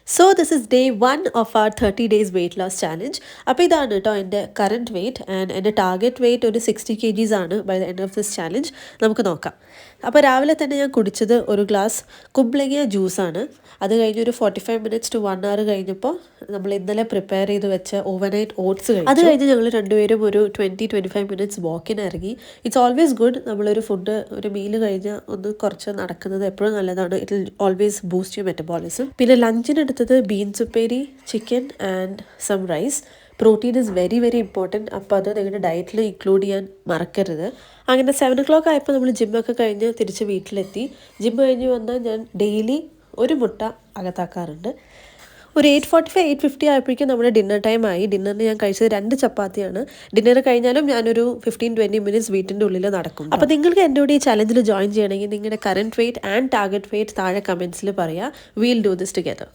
So this is day 1 of our 30 days weight loss challenge. അപ്പോൾ ഇതാണ് കേട്ടോ എൻ്റെ കറൻറ്റ് വെയ്റ്റ് ആൻഡ് എൻ്റെ ടാർഗറ്റ് വെയ്റ്റ് ഒരു 60 kgs ആണ് by the end of this challenge. നമുക്ക് നോക്കാം. അപ്പോൾ രാവിലെ തന്നെ ഞാൻ കുടിച്ചത് ഒരു ഗ്ലാസ് കുംബ്ലങ്ങ ജ്യൂസാണ്. അത് കഴിഞ്ഞ് ഒരു 45 minutes to 1 hour കഴിഞ്ഞപ്പോൾ നമ്മൾ ഇന്നലെ പ്രിപ്പയർ ചെയ്ത് വെച്ച ഓവർനൈറ്റ് ഓട്സ് കഴിച്ചു. അത് കഴിഞ്ഞ് ഞങ്ങൾ രണ്ടുപേരും ഒരു 20-25 minutes വാക്കിന് ഇറങ്ങി. ഇറ്റ്സ് ഓൾവേസ് ഗുഡ് നമ്മളൊരു ഫുഡ് ഒരു മീൽ കഴിഞ്ഞാൽ ഒന്ന് കുറച്ച് നടക്കുന്നത് എപ്പോഴും നല്ലതാണ്. It will always boost you metabolism. പിന്നെ ലഞ്ചിനെടുത്തത് ബീൻസ് ഉപ്പേരി, chicken and some rice. Protein is very very important. അപ്പോൾ അത് നിങ്ങളുടെ ഡയറ്റിൽ ഇൻക്ലൂഡ് ചെയ്യാൻ മറക്കരുത്. അങ്ങനെ 7 o'clock ആയപ്പോൾ നമ്മൾ ജിമ്മൊക്കെ കഴിഞ്ഞ് തിരിച്ച് വീട്ടിലെത്തി. ജിം കഴിഞ്ഞ് വന്നാൽ ഞാൻ ഡെയിലി ഒരു മുട്ട അകത്താക്കാറുണ്ട്. ഒരു 8:45-8:50 ആയപ്പോഴേക്കും നമ്മുടെ ഡിന്നർ ടൈം ആയി. ഡിന്നറിന് ഞാൻ കഴിച്ചത് 2 ചപ്പാത്തിയാണ്. ഡിന്നർ കഴിഞ്ഞാലും ഞാനൊരു 15-20 minutes വീട്ടിൻ്റെ ഉള്ളിൽ നടക്കും. അപ്പോൾ നിങ്ങൾക്ക് എൻ്റെ കൂടെ ഈ ചലഞ്ചിൽ ജോയിൻ ചെയ്യണമെങ്കിൽ നിങ്ങളുടെ current weight and target weight താഴെ കമൻസിൽ പറയുക. We'll do this together.